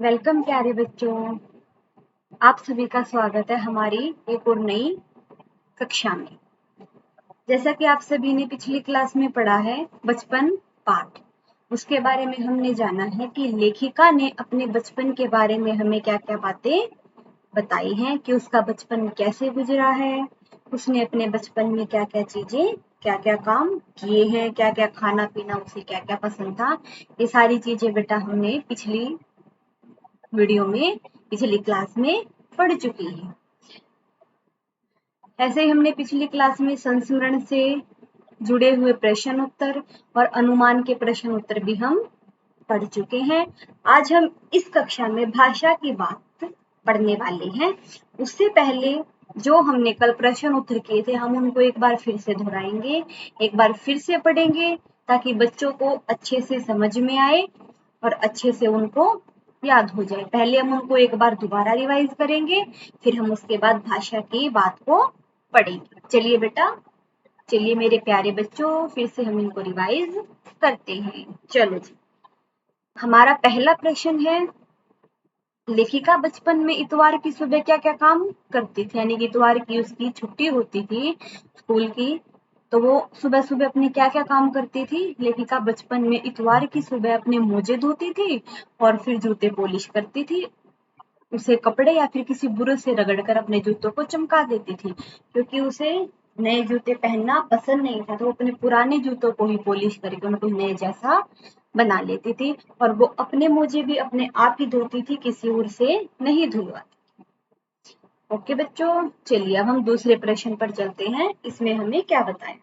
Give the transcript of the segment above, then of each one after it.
Welcome प्यारे बच्चों। आप सभी का स्वागत है हमारी एक और नई कक्षा में। जैसा कि आप सभी ने पिछली क्लास में पढ़ा है बचपन पाठ, उसके बारे में हमने जाना है कि लेखिका ने अपने बचपन के बारे में हमें क्या-क्या बातें बताई हैं कि उसका बचपन कैसे गुजरा है, उसने अपने बचपन में क्या-क्या चीजें, क्या-क्या काम किए हैं, क्या-क्या खाना पीना उसे क्या-क्या पसंद था। ये सारी चीजें बेटा हमने पिछली वीडियो में पिछली क्लास में पढ़ चुकी है। ऐसे ही हमने पिछली क्लास में संस्मरण से जुड़े हुए प्रश्न उत्तर और अनुमान के प्रश्न उत्तर भी हम पढ़ चुके हैं। आज हम इस कक्षा में भाषा की बात पढ़ने वाले हैं। उससे पहले जो हमने कल प्रश्न उत्तर किए थे हम उनको एक बार फिर से दोहराएंगे, एक बार फिर से पढ़ेंगे ताकि बच्चों को अच्छे से समझ में आए और अच्छे से उनको याद हो जाए। पहले हम उनको एक बार दोबारा रिवाइज करेंगे, फिर हम उसके बाद भाषा की बात को पढ़ेंगे। चलिए बेटा, चलिए मेरे प्यारे बच्चों, फिर से हम इनको रिवाइज करते हैं। चलो जी, हमारा पहला प्रश्न है, लेखिका बचपन में इतवार की सुबह क्या क्या काम करती थी, यानी कि इतवार की उसकी छुट्टी होती थी स्कूल की, तो वो सुबह सुबह अपने क्या क्या काम करती थी। लेखिका बचपन में इतवार की सुबह अपने मोजे धोती थी और फिर जूते पॉलिश करती थी, उसे कपड़े या फिर किसी ब्रश से रगड़कर अपने जूतों को चमका देती थी, क्योंकि उसे नए जूते पहनना पसंद नहीं था, तो वो अपने पुराने जूतों को ही पॉलिश करके उनको नए जैसा बना लेती थी। और वो अपने मोजे भी अपने आप ही धोती थी, किसी और से नहीं धुलवाती। ओके बच्चों, चलिए अब हम दूसरे प्रश्न पर चलते हैं। इसमें हमें क्या बताया,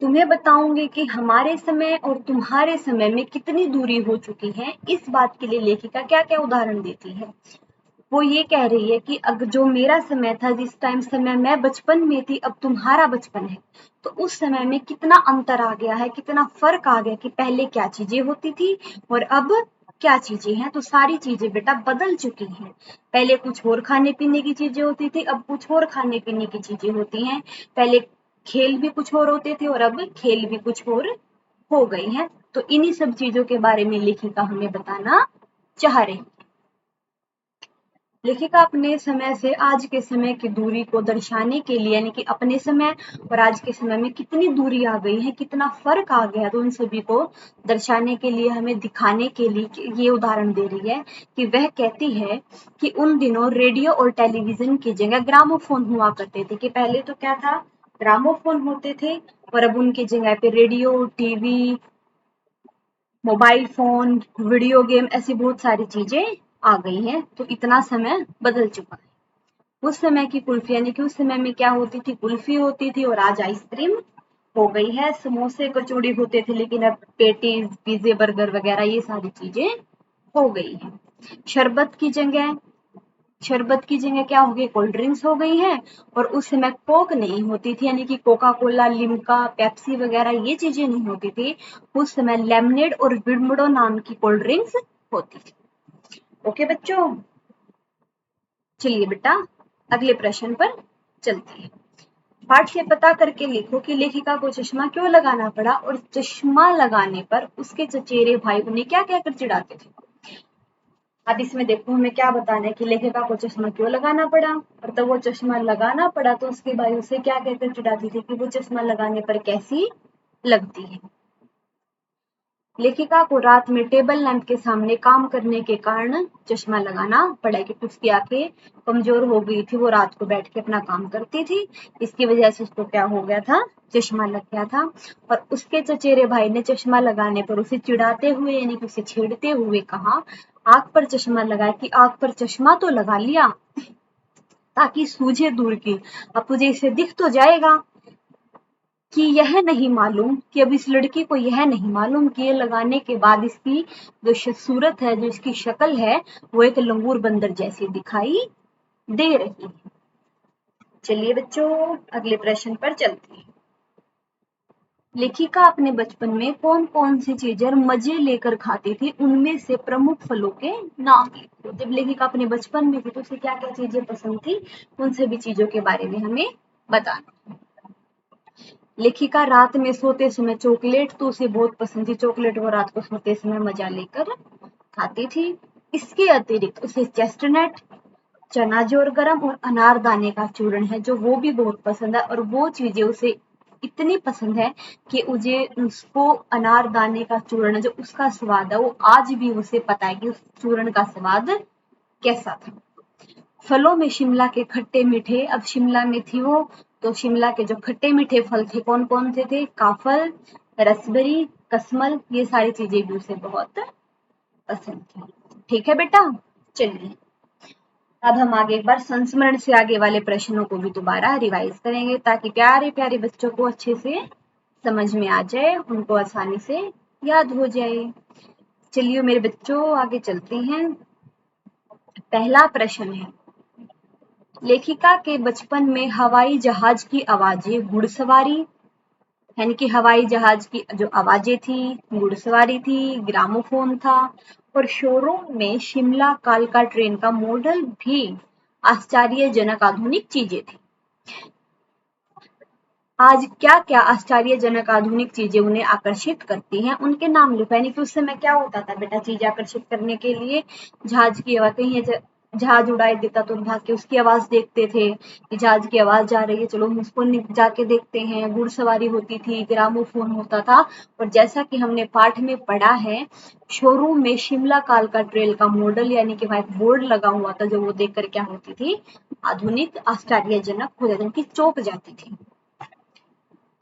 तुम्हें बताऊंगी कि हमारे समय और तुम्हारे समय में कितनी दूरी हो चुकी है। इस बात के लिए लेखिका क्या क्या उदाहरण देती है। वो ये कह रही है कि अगर जो मेरा समय था, जिस टाइम समय मैं बचपन में थी, अब तुम्हारा बचपन है, तो उस समय में कितना अंतर आ गया है, कितना फर्क आ गया कि पहले क्या चीजें होती थी और अब क्या चीजें हैं। तो सारी चीजें बेटा बदल चुकी हैं। पहले कुछ और खाने पीने की चीजें होती थी, अब कुछ और खाने पीने की चीजें होती हैं। पहले खेल भी कुछ और होते थे और अब खेल भी कुछ और हो गई हैं। तो इन्हीं सब चीजों के बारे में लेखिका हमें बताना चाह रही। लेखिका अपने समय से आज के समय की दूरी को दर्शाने के लिए, यानी कि अपने समय और आज के समय में कितनी दूरी आ गई है, कितना फर्क आ गया, तो उन सभी को दर्शाने के लिए, हमें दिखाने के लिए ये उदाहरण दे रही है कि वह कहती है कि उन दिनों रेडियो और टेलीविजन की जगह ग्रामोफोन हुआ करते थे। कि पहले तो क्या था, ग्रामोफोन होते थे और अब उनकी जगह पे radio, TV, mobile phone, video game, ऐसी बहुत सारी चीजें आ गई हैं। तो इतना समय बदल चुका है। उस समय की कुल्फी, यानी कि उस समय में क्या होती थी, कुल्फी होती थी और आज आइसक्रीम हो गई है। समोसे कचौड़ी होते थे, लेकिन अब पेटीज, पिज्जे, बर्गर वगैरह ये सारी चीजें हो गई हैं। शरबत की जगह शरबत की जगह क्या हो गई, कोल्ड ड्रिंक्स हो गई हैं। और उस समय कोक नहीं होती थी, यानी कि कोका कोला, लिम्का, पेप्सी वगैरह ये चीजें नहीं होती थी। उस समय लेमनेड और बिरमुडो नाम की कोल्ड ड्रिंक्स होती थी। ओके बच्चों, चलिए बेटा अगले प्रश्न पर चलते हैं। पाठ से पता करके लिखो कि लेखिका को चश्मा क्यों लगाना पड़ा और चश्मा लगाने पर उसके चचेरे भाई उन्हें क्या कहकर चिढ़ाते थे। अब इसमें देखो हमें क्या बताना है कि लेखिका को चश्मा क्यों लगाना पड़ा, और तब वो चश्मा लगाना पड़ा तो उसके भाई उसे क्या कहकर चिढ़ाती थी कि वो चश्मा लगाने पर कैसी लगती है। लेखिका को रात में टेबल लैंप के सामने काम करने के कारण चश्मा लगाना पड़ा, क्योंकि उसकी आंखें कमजोर हो गई थी, वो रात को बैठ के अपना काम करती थी, इसकी वजह से उसको क्या हो गया था, चश्मा लग गया था। और उसके चचेरे भाई ने चश्मा लगाने पर उसे चिढ़ाते हुए, यानी कि उसे छेड़ते हुए कहा, आंख पर चश्मा लगाए कि आंख पर चश्मा तो लगा लिया ताकि सूझे दूर की, अब तुझे इसे दिख तो जाएगा। कि यह नहीं मालूम कि अब इस लड़की को यह नहीं मालूम कि ये लगाने के बाद इसकी जो सूरत है, जो इसकी शक्ल है, वो एक लंगूर बंदर जैसी दिखाई दे रही है। चलिए बच्चों अगले प्रश्न पर चलते हैं। लेखिका अपने बचपन में कौन कौन सी चीजें मजे लेकर खाती थी, उनमें से प्रमुख फलों के नाम लिखो। जब लेखिका अपने बचपन में थी तो उसे क्या क्या चीजें पसंद थी, उन सभी चीजों के बारे में हमें बताना। लेखिका रात में सोते समय चॉकलेट तो उसे बहुत पसंद थी, चॉकलेट वो रात को सोते समय मजा लेकर खाती थी। इसके अतिरिक्त उसे चेस्टनट, चना जोर गरम और अनारदाने का चूर्ण है जो वो भी बहुत पसंद है, और वो चीजें उसे इतनी पसंद है कि मुझे उसको अनारदाने का चूर्ण जो उसका स्वाद है वो आज भी उसे पता है कि उस चूर्ण का स्वाद कैसा था। फलों में शिमला के खट्टे मीठे, अब शिमला में थी वो, तो शिमला के जो खट्टे मीठे फल थे कौन कौन से थे, काफल, रसबेरी, कसमल, ये सारी चीजें भी उसे बहुत पसंद थी। ठीक है बेटा, चलिए अब हम आगे एक बार संस्मरण से आगे वाले प्रश्नों को भी दोबारा रिवाइज करेंगे ताकि प्यारे प्यारे बच्चों को अच्छे से समझ में आ जाए, उनको आसानी से याद हो जाए। चलिए मेरे बच्चों आगे चलते हैं। पहला प्रश्न है, लेखिका के बचपन में हवाई जहाज की आवाजें घुड़सवारी, यानी कि हवाई जहाज की जो आवाजें थी, घुड़सवारी थी, ग्रामोफोन था, और शोरूम में शिमला कालका ट्रेन का मॉडल भी आश्चर्यजनक आधुनिक चीजें थी। आज क्या क्या आश्चर्यजनक आधुनिक चीजें उन्हें आकर्षित करती हैं, उनके नाम लिखो। यानी कि उस समय क्या होता था बेटा, चीजें आकर्षित करने के लिए जहाज की आवाज, कहीं जहाज उड़ाई देता तो भाग के उसकी आवाज देखते थे कि जहाज की आवाज जा रही है, चलो हम उसको जाके देखते हैं। घुड़सवारी होती थी, ग्रामोफोन होता था, और जैसा कि हमने पाठ में पढ़ा है, शोरूम में शिमला कालका ट्रेन का मॉडल यानी कि वहां एक बोर्ड लगा हुआ था जो वो देखकर क्या होती थी, आधुनिक आश्चर्यजनक हो जाती थी, चौंक जाती थी।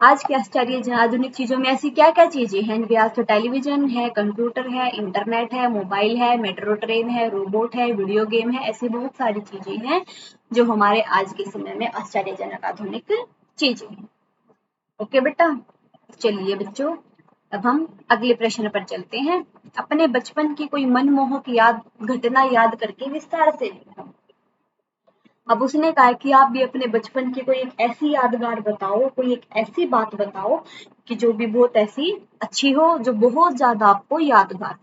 आज के आश्चर्य आधुनिक चीजों में ऐसी क्या क्या चीजें हैं, आज तो टेलीविजन है, कंप्यूटर है, इंटरनेट है, मोबाइल है, मेट्रो ट्रेन है, रोबोट है, वीडियो गेम है, ऐसी बहुत सारी चीजें हैं जो हमारे आज के समय में आश्चर्यजनक आधुनिक चीजें हैं। ओके बेटा, चलिए बच्चों अब हम अगले प्रश्न पर चलते हैं। अपने बचपन की कोई मनमोहक घटना याद करके विस्तार से लिखो। अब उसने कहा कि आप भी अपने बचपन की कोई एक ऐसी यादगार बताओ, कोई एक ऐसी बात बताओ कि जो भी बहुत ऐसी अच्छी हो, जो बहुत ज्यादा आपको यादगार।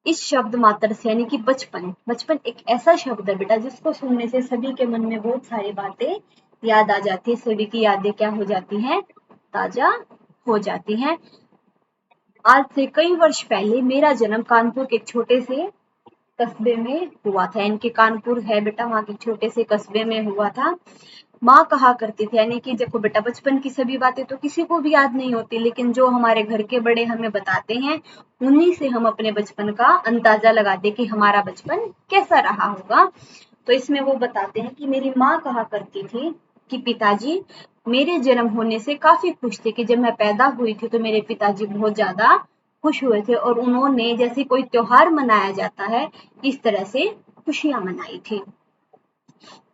इस शब्द मात्र से यानी कि बचपन, बचपन एक ऐसा शब्द है बेटा जिसको सुनने से सभी के मन में बहुत सारी बातें याद आ जाती है, सभी की यादें क्या हो जाती हैं, ताजा हो जाती हैं। आज से कई वर्ष पहले मेरा जन्म कानपुर के छोटे से कस्बे में हुआ था, इनके कानपुर है बेटा, वहां के छोटे से कस्बे में हुआ था। माँ कहा करती थी, यानी कि देखो बेटा बचपन की सभी बातें तो किसी को भी याद नहीं होती, लेकिन जो हमारे घर के बड़े हमें बताते हैं उन्हीं से हम अपने बचपन का अंदाजा लगाते कि हमारा बचपन कैसा रहा होगा। तो इसमें वो बताते हैं कि मेरी माँ कहा करती थी कि पिताजी मेरे जन्म होने से काफी खुश थे, कि जब मैं पैदा हुई थी तो मेरे पिताजी बहुत ज्यादा खुश हुए थे, और उन्होंने जैसे कोई त्योहार मनाया जाता है इस तरह से खुशियां मनाई थी।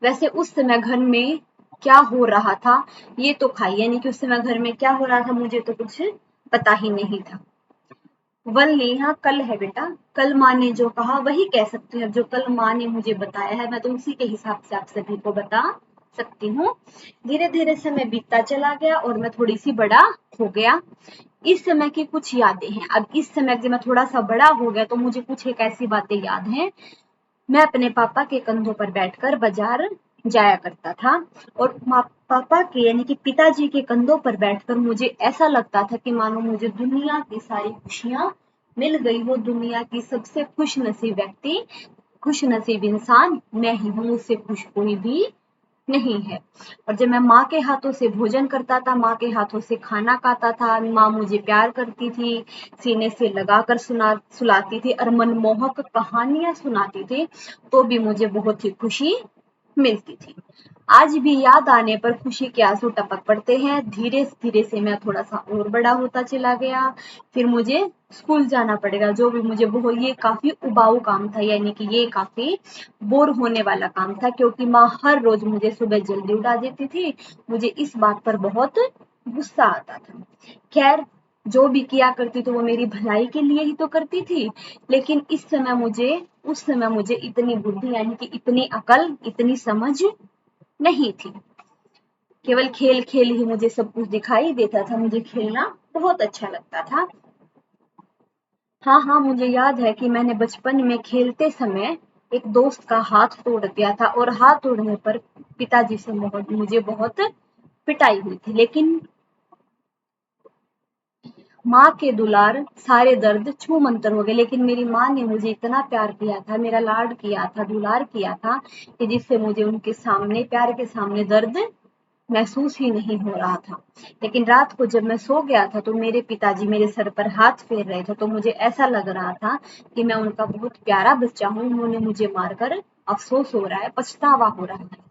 वैसे उस समय घर में क्या हो रहा था ये तो खाई, यानी कि उस समय घर में क्या हो रहा था मुझे तो कुछ पता ही नहीं था। वल ने यहाँ कल है बेटा, कल माँ ने जो कहा वही कह सकती हूँ, जो कल माँ ने मुझे बताया है मैं तो उसी के हिसाब से आप सभी को बता सकती हूँ। धीरे धीरे समय बीतता चला गया और मैं थोड़ी सी बड़ा हो गया। इस समय की कुछ यादें हैं। अब इस समय जब मैं थोड़ा सा बड़ा हो गया तो मुझे कुछ एक ऐसी बातें याद हैं। मैं अपने पापा के कंधों पर बैठकर बाजार जाया करता था, और पापा के यानी कि पिताजी के कंधों पर बैठकर मुझे ऐसा लगता था कि मानो मुझे दुनिया की सारी खुशियां मिल गई हो, दुनिया की सबसे खुश नसीब व्यक्ति, खुश नसीब इंसान मैं ही हूँ, उससे खुश कोई भी नहीं है। और जब मैं माँ के हाथों से भोजन करता था, माँ के हाथों से खाना खाता था, माँ मुझे प्यार करती थी, सीने से लगाकर सुलाती थी और मनमोहक कहानियां सुनाती थी, तो भी मुझे बहुत ही खुशी मिलती थी। आज भी याद आने पर खुशी के आंसू टपक पड़ते हैं। धीरे धीरे से मैं थोड़ा सा और बड़ा होता चला गया, फिर मुझे स्कूल जाना पड़ेगा, जो भी मुझे बहुत, ये काफी उबाऊ काम था, यानी कि ये काफी बोर होने वाला काम था, क्योंकि माँ हर रोज मुझे सुबह जल्दी उठा देती थी। मुझे इस बात पर बहुत गुस्सा आता था। खैर जो भी किया करती तो वो मेरी भलाई के लिए ही तो करती थी, लेकिन उस समय मुझे इतनी बुद्धि यानी कि इतनी अकल, इतनी समझ नहीं थी। केवल खेल खेल ही मुझे सब कुछ दिखाई देता था, मुझे खेलना बहुत अच्छा लगता था। हाँ हाँ, मुझे याद है कि मैंने बचपन में खेलते समय एक दोस्त का हाथ तोड़ दिया था, और हाथ तोड़ने पर पिताजी से मुझे बहुत पिटाई हुई थी, लेकिन माँ के दुलार सारे दर्द छू मंतर हो गए। लेकिन मेरी माँ ने मुझे इतना प्यार किया था, मेरा लाड किया था, दुलार किया था कि जिससे मुझे उनके सामने, प्यार के सामने दर्द महसूस ही नहीं हो रहा था। लेकिन रात को जब मैं सो गया था तो मेरे पिताजी मेरे सर पर हाथ फेर रहे थे, तो मुझे ऐसा लग रहा था कि मैं उनका बहुत प्यारा बच्चा हूँ, उन्होंने मुझे मारकर अफसोस हो रहा है, पछतावा हो रहा है।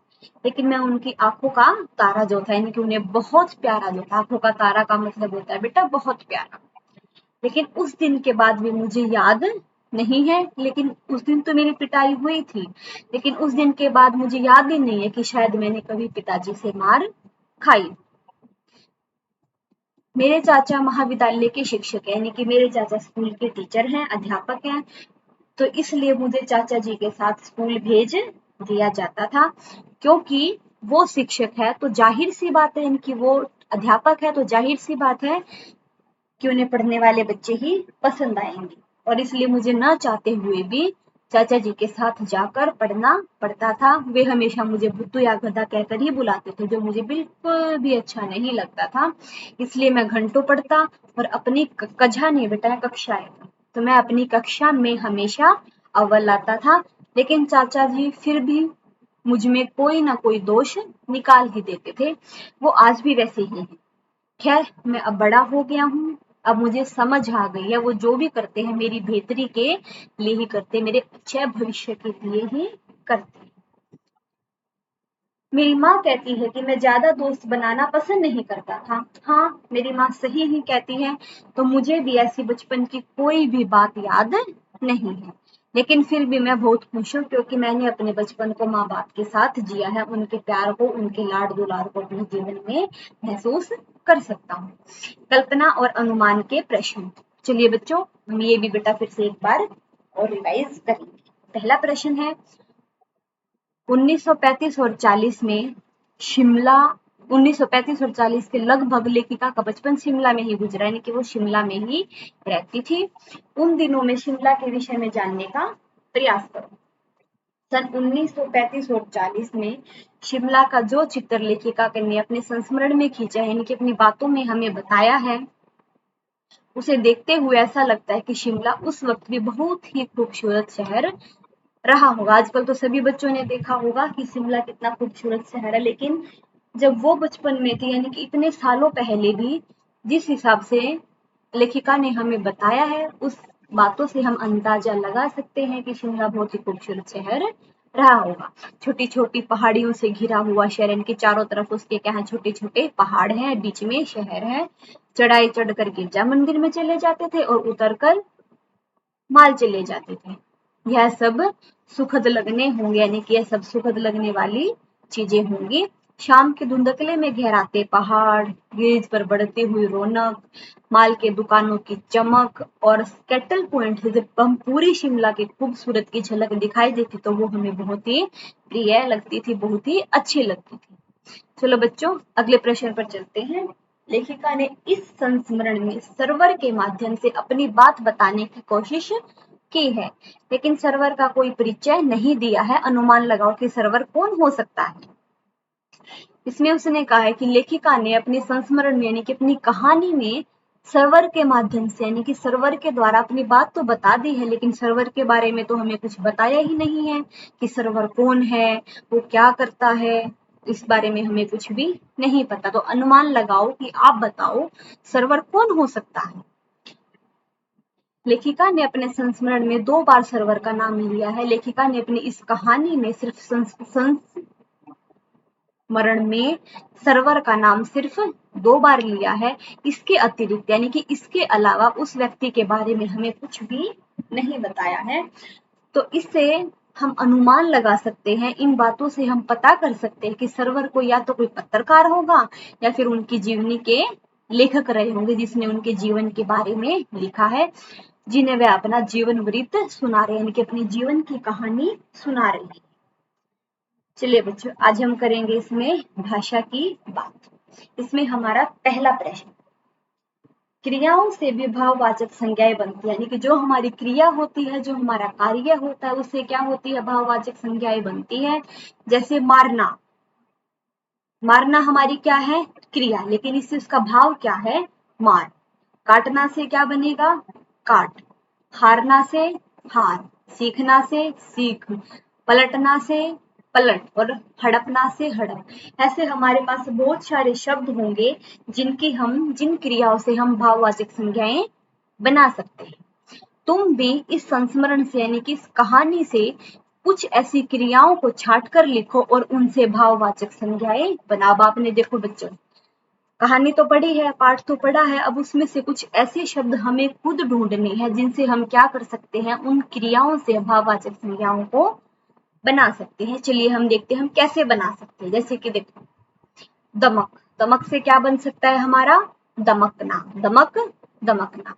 लेकिन मैं उनकी आंखों का तारा जो था, यानी कि उन्हें बहुत प्यारा जो था, आंखों का तारा का मतलब होता है बेटा बहुत प्यारा। लेकिन उस दिन के बाद भी मुझे याद नहीं है, लेकिन उस दिन तो मेरी पिटाई हुई थी, लेकिन उस दिन के बाद मुझे याद ही नहीं है कि शायद मैंने कभी पिताजी से मार खाई। मेरे चाचा महाविद्यालय के शिक्षक है, यानी कि मेरे चाचा स्कूल के टीचर हैं, अध्यापक हैं, तो इसलिए मुझे चाचा जी के साथ स्कूल भेज दिया जाता था। क्योंकि वो शिक्षक है तो जाहिर सी बात है, इनकी वो अध्यापक है तो जाहिर सी बात है कि उन्हें पढ़ने वाले बच्चे ही पसंद आएंगे, और इसलिए मुझे न चाहते हुए भी चाचा जी के साथ जाकर पढ़ना पड़ता था। वे हमेशा मुझे बुद्धू या गधा कहकर ही बुलाते थे, जो मुझे बिल्कुल भी अच्छा नहीं लगता था। इसलिए मैं घंटों पढ़ता और अपनी कक्षा नहीं बेटा, कक्षा है, तो मैं अपनी कक्षा में हमेशा अव्वल आता था। लेकिन चाचा जी फिर भी मुझ में कोई ना कोई दोष निकाल ही देते थे, वो आज भी वैसे ही हैं। खैर मैं अब बड़ा हो गया हूँ, अब मुझे समझ आ गई है वो जो भी करते हैं मेरी बेहतरी के लिए ही करते, मेरे अच्छे भविष्य के लिए ही करते। मेरी माँ कहती है कि मैं ज्यादा दोस्त बनाना पसंद नहीं करता था। हाँ, मेरी माँ सही ही कहती है। तो मुझे भी ऐसी बचपन की कोई भी बात याद नहीं है, लेकिन फिर भी मैं बहुत खुश हूँ क्योंकि मैंने अपने बचपन को माँ बाप के साथ जिया है, उनके प्यार को, उनके लाड दुलार को अपने जीवन में महसूस कर सकता हूँ। कल्पना और अनुमान के प्रश्न। चलिए बच्चों, हम ये भी बेटा फिर से एक बार और रिवाइज करेंगे। पहला प्रश्न है, 1935 और 40 में शिमला, 1935 और 40 के लगभग लेखिका का बचपन शिमला में ही गुजरा, यानी कि वो शिमला में ही रहती थी। उन दिनों में शिमला के विषय में जानने का प्रयास करो। सन 1935 और 40 में शिमला का जो चित्र लेखिका ने अपने संस्मरण में खींचा है, यानी कि अपनी बातों में हमें बताया है, उसे देखते हुए ऐसा लगता है कि शिमला उस वक्त भी बहुत ही खूबसूरत शहर रहा होगा। आजकल तो सभी बच्चों ने देखा होगा कि शिमला कितना खूबसूरत शहर है, लेकिन जब वो बचपन में थी, यानी कि इतने सालों पहले भी, जिस हिसाब से लेखिका ने हमें बताया है, उस बातों से हम अंदाजा लगा सकते हैं कि शिमला बहुत ही खूबसूरत शहर रहा होगा। छोटी छोटी पहाड़ियों से घिरा हुआ शहर, इनके चारों तरफ उसके क्या है, छोटे छोटे पहाड़ हैं, बीच में शहर है। चढ़ाई चढ़कर गिरजा मंदिर में चले जाते थे और उतरकर माल चले जाते थे। यह सब सुखद लगने होंगे, यानी कि यह सब सुखद लगने वाली चीजें होंगी। शाम के धुंधकले में गहराते पहाड़, गेज पर बढ़ती हुई रौनक, माल के दुकानों की चमक और कैटल पॉइंट से जब हम पूरी शिमला की खूबसूरत की झलक दिखाई देती तो वो हमें बहुत ही प्रिय लगती थी, बहुत ही अच्छी लगती थी। चलो बच्चों, अगले प्रश्न पर चलते हैं। लेखिका ने इस संस्मरण में सर्वर के माध्यम से अपनी बात बताने की कोशिश की है, लेकिन सर्वर का कोई परिचय नहीं दिया है। अनुमान लगाओ कि सर्वर कौन हो सकता है। इसमें उसने कहा है कि लेखिका ने अपने संस्मरण में, यानी कि अपनी कहानी में, सर्वर के माध्यम से, यानी कि सर्वर के द्वारा अपनी बात तो बता दी है, लेकिन सर्वर के बारे में तो हमें कुछ बताया ही नहीं है कि सर्वर कौन है, वो क्या करता है, इस बारे में हमें कुछ भी नहीं पता। तो अनुमान लगाओ कि आप बताओ सर्वर कौन हो सकता है। लेखिका ने अपने संस्मरण में 2 बार सर्वर का नाम लिया है। लेखिका ने अपनी इस कहानी में सिर्फ संस्मरण में सर्वर का नाम सिर्फ 2 बार लिया है। इसके अतिरिक्त, यानी कि इसके अलावा उस व्यक्ति के बारे में हमें कुछ भी नहीं बताया है। तो इससे हम अनुमान लगा सकते हैं, इन बातों से हम पता कर सकते हैं कि सर्वर को या तो कोई पत्रकार होगा या फिर उनकी जीवनी के लेखक रहे होंगे, जिसने उनके जीवन के बारे में लिखा है, जिन्हें वे अपना जीवन वृत्त सुना रहे हैं, यानी कि अपनी जीवन की कहानी सुना रहे हैं। चलिए बच्चों, आज हम करेंगे इसमें भाषा की बात। इसमें हमारा पहला प्रश्न, क्रियाओं से विभाववाचक संज्ञाएं बनती है, यानी कि जो हमारी क्रिया होती है, जो हमारा कार्य होता है, उससे क्या होती है, भाववाचक संज्ञाएं बनती है। जैसे मारना, मारना हमारी क्या है, क्रिया, लेकिन इससे उसका भाव क्या है, मार। काटना से क्या बनेगा? काट। हारना से हार, सीखना से सीख, पलटना से पलट और हड़पना से हड़प। ऐसे हमारे पास बहुत सारे शब्द होंगे जिन क्रियाओं से हम भाववाचक संज्ञाएं बना सकते हैं। तुम भी इस संस्मरण से यानी कि इस कहानी से कुछ ऐसी क्रियाओं को छाट कर लिखो और उनसे भाववाचक संज्ञाएं बनाओ। आपने देखो बच्चों, कहानी तो पढ़ी है, पाठ तो पढ़ा है, अब उसमें से कुछ ऐसे शब्द हमें खुद ढूंढने हैं जिनसे हम क्या कर सकते हैं, उन क्रियाओं से भाववाचक संज्ञाओं को बना सकते हैं। चलिए हम देखते हैं हम कैसे बना सकते हैं। जैसे कि देखो, दमक, दमक से क्या बन सकता है हमारा? दमकना, दमक दमकना।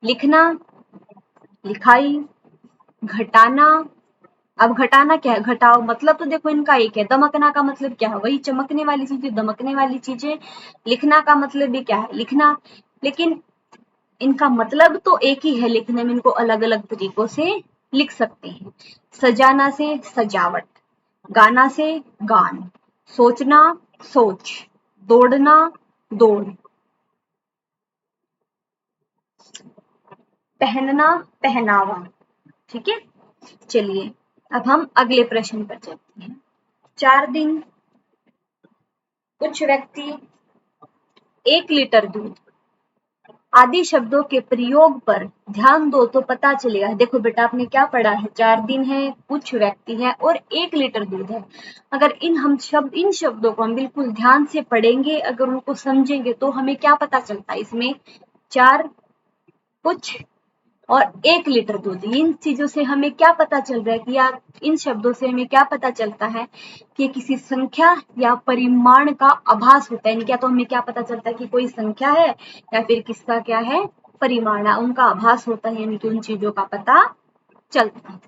लिखना, लिखाई, घटाना। अब घटाना क्या है? घटाओ। मतलब तो देखो इनका एक है। दमकना का मतलब क्या है? वही चमकने वाली चीजें, दमकने वाली चीजें। लिखना का मतलब भी क्या है? लिखना। लेकिन इनका मतलब तो एक ही है, लिखने में इनको अलग अलग तरीकों से लिख सकते हैं। सजाना से सजावट, गाना से गान, सोचना सोच, दौड़ना दौड़, पहनना पहनावा। ठीक है, चलिए अब हम अगले प्रश्न पर चलते हैं। 4 दिन, कुछ व्यक्ति, 1 लीटर दूध आदि शब्दों के प्रयोग पर ध्यान दो तो पता चलेगा। देखो बेटा, आपने क्या पढ़ा है? 4 दिन है, कुछ व्यक्ति है और 1 लीटर दूध है। अगर इन शब्दों को हम बिल्कुल ध्यान से पढ़ेंगे, अगर उनको समझेंगे तो हमें क्या पता चलता है? इसमें 4, कुछ और 1 लीटर दूध, इन चीजों से हमें क्या पता चल रहा है कि यार, इन शब्दों से हमें क्या पता चलता है कि किसी संख्या या परिमाण का आभास होता है। क्या तो हमें क्या पता चलता है कि कोई संख्या है या फिर किसका क्या है? परिमाण है, उनका आभास होता है, यानी कि उन चीजों का पता चलता है।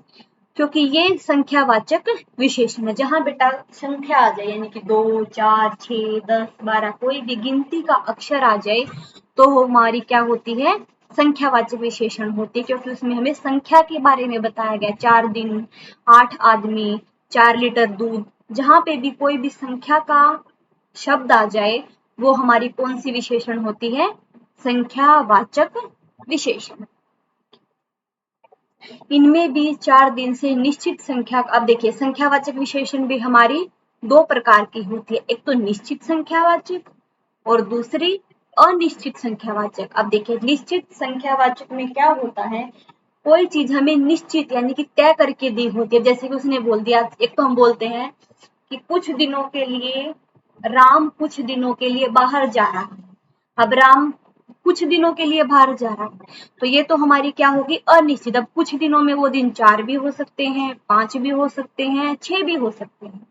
क्योंकि ये संख्यावाचक विशेषण है। जहां बेटा संख्या आ जाए, यानी कि 2, 4, 6, 10, 12, कोई भी गिनती का अक्षर आ जाए तो हमारी क्या होती है? संख्यावाचक विशेषण होती है, क्योंकि उसमें हमें संख्या के बारे में बताया गया। 4 दिन, 8 आदमी, 4 लीटर दूध, जहां पे भी कोई भी संख्या का शब्द आ जाए वो हमारी कौन सी विशेषण होती है? संख्यावाचक विशेषण। इनमें भी 4 दिन से निश्चित संख्या, अब देखिए संख्यावाचक विशेषण भी हमारी 2 प्रकार की होती है, एक तो निश्चित संख्यावाचक और दूसरी अनिश्चित संख्यावाचक। अब देखिए निश्चित संख्यावाचक में क्या होता है? कोई चीज हमें निश्चित यानी कि तय करके दी होती है। जैसे कि उसने बोल दिया, एक तो हम बोलते हैं कि कुछ दिनों के लिए राम कुछ दिनों के लिए बाहर जा रहा है। अब राम कुछ दिनों के लिए बाहर जा रहा है, तो ये तो हमारी क्या होगी? अनिश्चित। अब कुछ दिनों में वो दिन 4 भी हो सकते हैं, 5 भी हो सकते हैं, 6 भी हो सकते हैं।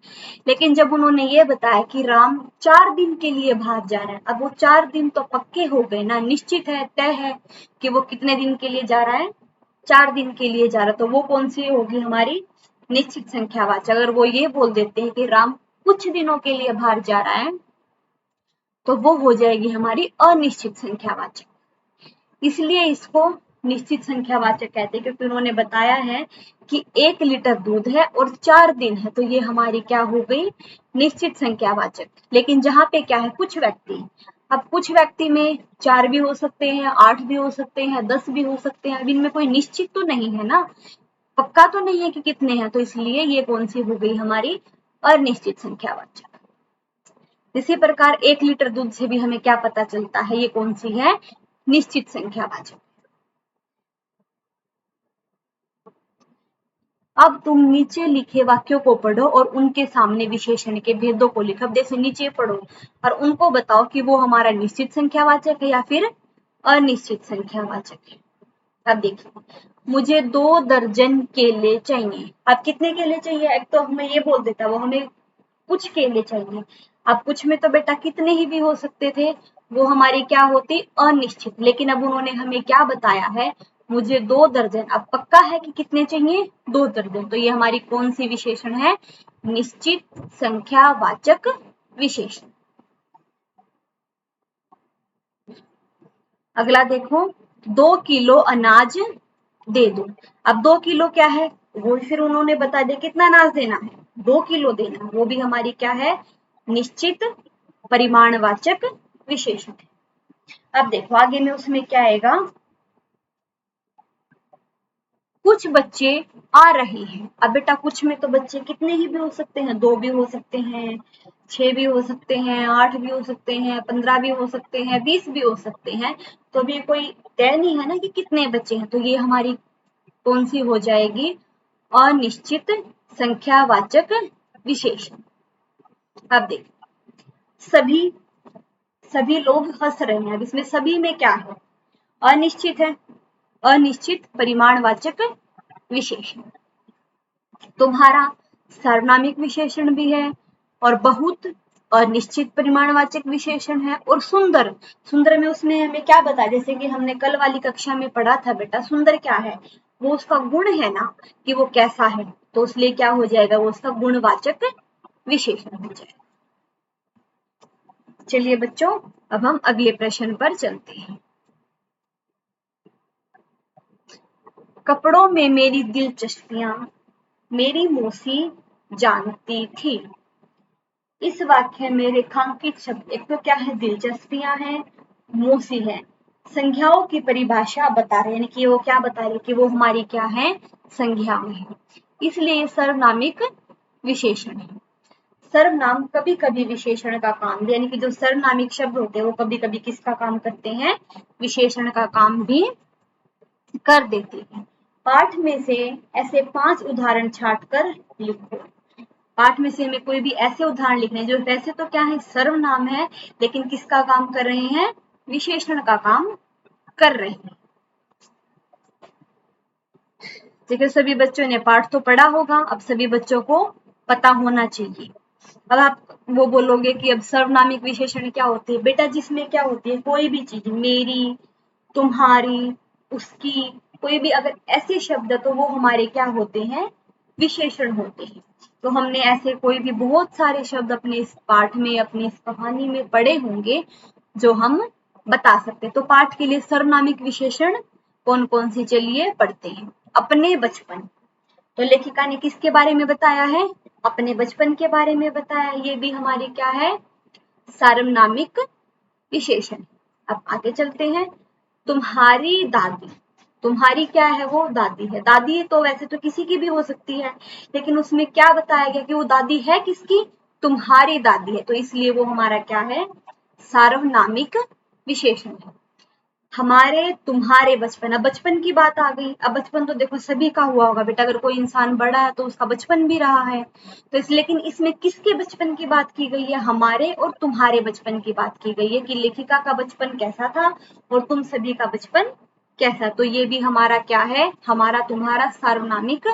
लेकिन जब उन्होंने ये बताया कि राम 4 दिन के लिए बाहर जा रहा है, अब वो 4 दिन तो पक्के हो गए ना, निश्चित है, तय है कि वो कितने दिन के लिए जा रहा है? 4 दिन के लिए जा रहा है। तो वो कौन सी होगी? हमारी निश्चित संख्यावाचक। अगर वो ये बोल देते हैं कि राम कुछ दिनों के लिए बाहर जा रहा है, तो वो हो जाएगी हमारी अनिश्चित संख्यावाचक। इसलिए इसको निश्चित संख्यावाचक कहते हैं, क्योंकि उन्होंने बताया है कि 1 लीटर दूध है और 4 दिन है, तो ये हमारी क्या हो गई? निश्चित संख्यावाचक। लेकिन जहां पे क्या है? कुछ व्यक्ति, अब कुछ व्यक्ति में 4 भी हो सकते हैं, 8 भी हो सकते हैं, 10 भी हो सकते हैं। अब इनमें कोई निश्चित तो नहीं है ना, पक्का तो नहीं है कि कितने हैं, तो इसलिए ये कौन सी हो गई? हमारी अनिश्चित संख्यावाचक। इसी प्रकार 1 लीटर दूध से भी हमें क्या पता चलता है? ये कौन सी है? निश्चित संख्यावाचक। अब तुम नीचे लिखे वाक्यों को पढ़ो और उनके सामने विशेषण के भेदों को लिखो। अब जैसे नीचे पढ़ो और उनको बताओ कि वो हमारा निश्चित संख्यावाचक है या फिर अनिश्चित संख्यावाचक है। अब देखिए, मुझे 2 दर्जन केले चाहिए। अब कितने केले चाहिए? एक तो हमें ये बोल देता, वो हमें कुछ केले चाहिए। अब कुछ में तो बेटा कितने ही भी हो सकते थे, वो हमारी क्या होती? अनिश्चित। लेकिन अब उन्होंने हमें क्या बताया है? मुझे 2 दर्जन। अब पक्का है कि कितने चाहिए? 2 दर्जन। तो ये हमारी कौन सी विशेषण है? निश्चित संख्यावाचक विशेषण। अगला देखो, 2 किलो अनाज दे दो। अब 2 किलो क्या है? वो फिर उन्होंने बता दिया कितना अनाज देना है? 2 किलो देना है। वो भी हमारी क्या है? निश्चित परिमाणवाचक विशेषण है। अब देखो आगे में उसमें क्या आएगा, कुछ बच्चे आ रहे हैं। अब बेटा कुछ में तो बच्चे कितने ही भी हो सकते हैं, 2 भी हो सकते हैं, 6 भी हो सकते हैं, 8 भी हो सकते हैं, 15 भी हो सकते हैं, 20 भी हो सकते हैं। तो अभी कोई तय नहीं है ना कि कितने बच्चे हैं, तो ये हमारी कौन सी हो जाएगी, अनिश्चित संख्यावाचक विशेषण। अब देख, सभी सभी लोग हंस रहे हैं। अब इसमें सभी में क्या है, अनिश्चित है, अनिश्चित परिमाणवाचक विशेषण। तुम्हारा सार्वनामिक विशेषण भी है और बहुत अनिश्चित परिमाणवाचक विशेषण है। और सुंदर, सुंदर में उसने हमें क्या बताया, जैसे कि हमने कल वाली कक्षा में पढ़ा था बेटा, सुंदर क्या है, वो उसका गुण है ना कि वो कैसा है, तो इसलिए क्या हो जाएगा, वो उसका गुणवाचक विशेषण हो जाएगा। चलिए बच्चों, अब हम अगले प्रश्न पर चलते हैं। कपड़ों में मेरी दिलचस्पियां मेरी मौसी जानती थी। इस वाक्य में रेखांकित शब्द एक तो क्या है, दिलचस्पियां हैं, मौसी है, संज्ञाओं की परिभाषा बता रहे हैं, यानी कि वो क्या बता रहे हैं कि वो हमारी क्या है, संज्ञाएं हैं, इसलिए सर्वनामिक विशेषण है। सर्वनाम कभी कभी विशेषण का काम, यानी कि जो सर्वनामिक शब्द होते हैं वो कभी कभी किसका काम करते हैं, विशेषण का काम भी कर देते हैं। पाठ में से ऐसे 5 उदाहरण छांटकर लिखो। पाठ में से हमें कोई भी ऐसे उदाहरण लिखने हैं जो वैसे तो क्या है, सर्वनाम है, लेकिन किसका काम कर रहे हैं, विशेषण का काम कर रहे हैं। देखिए सभी बच्चों ने पाठ तो पढ़ा होगा, अब सभी बच्चों को पता होना चाहिए। अब आप वो बोलोगे कि अब सर्वनामिक विशेषण क्या होते हैं, बेटा जिसमें क्या होती है, कोई भी चीज, मेरी, तुम्हारी, उसकी, कोई भी अगर ऐसे शब्द तो वो हमारे क्या होते हैं, विशेषण होते हैं। तो हमने ऐसे कोई भी बहुत सारे शब्द अपने इस पाठ में, अपनी इस कहानी में पढ़े होंगे जो हम बता सकते हैं। तो पाठ के लिए सर्वनामिक विशेषण कौन कौन सी, चलिए पढ़ते हैं। अपने बचपन, तो लेखिका ने किसके बारे में बताया है, अपने बचपन के बारे में बताया, ये भी हमारी क्या है, सार्वनामिक विशेषण। अब आगे चलते हैं। तुम्हारी दादी, तुम्हारी क्या है, वो दादी है। दादी तो वैसे तो किसी की भी हो सकती है, लेकिन उसमें क्या बताया गया कि वो दादी है किसकी, तुम्हारी दादी है, तो इसलिए वो हमारा क्या है, सार्वनामिक विशेषण है। हमारे तुम्हारे बचपन, अब बचपन की बात आ गई। अब बचपन तो देखो सभी का हुआ होगा बेटा, अगर कोई इंसान बड़ा है तो उसका बचपन भी रहा है, तो इस लेकिन इसमें किसके बचपन की बात की गई है, हमारे और तुम्हारे बचपन की बात की गई है कि लेखिका का बचपन कैसा था और तुम सभी का बचपन कैसा। तो ये भी हमारा क्या है, हमारा तुम्हारा सार्वनामिक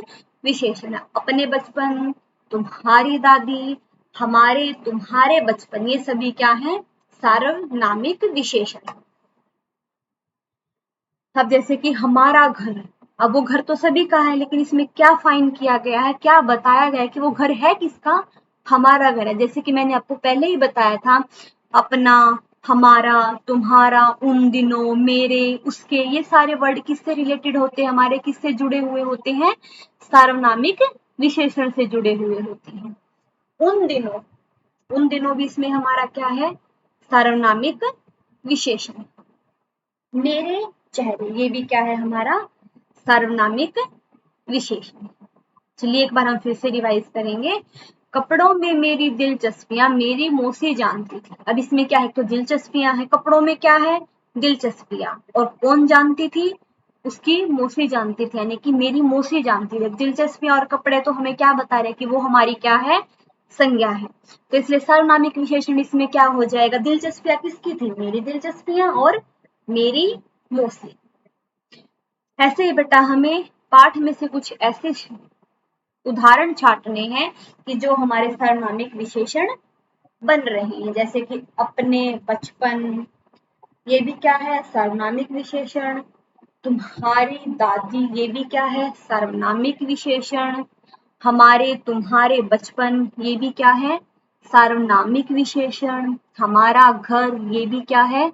विशेषण है। अपने बचपन, तुम्हारी दादी, हमारे तुम्हारे बचपन, ये सभी क्या है, सार्वनामिक विशेषण। अब जैसे कि हमारा घर, अब वो घर तो सभी का है, लेकिन इसमें क्या फाइन किया गया है, क्या बताया गया है कि वो घर है किसका, हमारा घर है। जैसे कि मैंने आपको पहले ही बताया था, अपना, हमारा, तुम्हारा, उन दिनों, मेरे, उसके, ये सारे वर्ड किससे रिलेटेड होते हैं, हमारे किससे जुड़े हुए होते हैं, सार्वनामिक विशेषण से जुड़े हुए होते हैं। उन दिनों, उन दिनों भी इसमें हमारा क्या है, सार्वनामिक विशेषण। मेरे चेहरे, ये भी क्या है, हमारा सार्वनामिक विशेषण। चलिए एक बार हम फिर से रिवाइज करेंगे। कपड़ों में मेरी दिलचस्पियां मेरी मौसी जानती थी। अब इसमें क्या है, तो दिलचस्पियां है, कपड़ों में क्या है, दिलचस्पियां, और कौन जानती थी, उसकी मौसी जानती थी, यानी कि मेरी मौसी जानती थी। दिलचस्पियां और कपड़े तो हमें क्या बता रहे कि वो हमारी क्या है, संज्ञा है, तो इसलिए सार्वनामिक विशेषण इसमें क्या हो जाएगा, दिलचस्पियां किसकी थी, मेरी दिलचस्पियां और मेरी मौसी। ऐसे ही बेटा हमें पाठ में से कुछ ऐसे उदाहरण छांटने हैं कि जो हमारे सार्वनामिक विशेषण बन रहे हैं, जैसे कि अपने बचपन, ये भी क्या है, सार्वनामिक विशेषण। तुम्हारी दादी, ये भी क्या है, सार्वनामिक विशेषण। हमारे तुम्हारे बचपन, ये भी क्या है, सार्वनामिक विशेषण। हमारा घर, ये भी क्या है,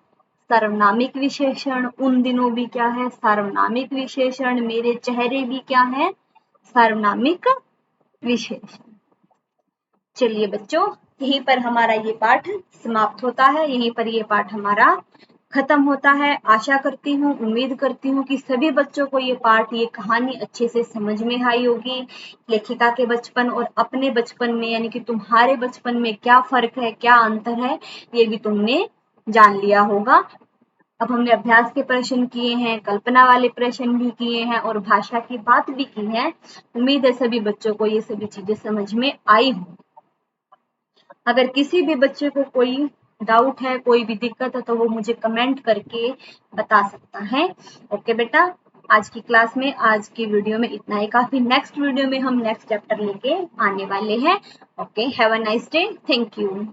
सार्वनामिक विशेषण। उन दिनों भी क्या है, सार्वनामिक विशेषण। मेरे चेहरे भी क्या है, सार्वनामिक विशेषण। चलिए बच्चों, यहीं पर हमारा ये पाठ समाप्त होता है, यहीं पर ये पाठ हमारा खत्म होता है। आशा करती हूँ, उम्मीद करती हूँ कि सभी बच्चों को ये पाठ, ये कहानी अच्छे से समझ में आई होगी। लेखिका के बचपन और अपने बचपन में यानी कि तुम्हारे बचपन में क्या फर्क है, क्या अंतर है, ये भी तुमने जान लिया होगा। अब हमने अभ्यास के प्रश्न किए हैं, कल्पना वाले प्रश्न भी किए हैं और भाषा की बात भी की है। उम्मीद है सभी बच्चों को ये सभी चीजें समझ में आई हों। अगर किसी भी बच्चे को कोई डाउट है, कोई भी दिक्कत है, तो वो मुझे कमेंट करके बता सकता है। ओके बेटा, आज की क्लास में, आज की वीडियो में इतना ही काफी। नेक्स्ट वीडियो में हम नेक्स्ट चैप्टर लेके आने वाले हैं। Okay, have a nice day. Thank you.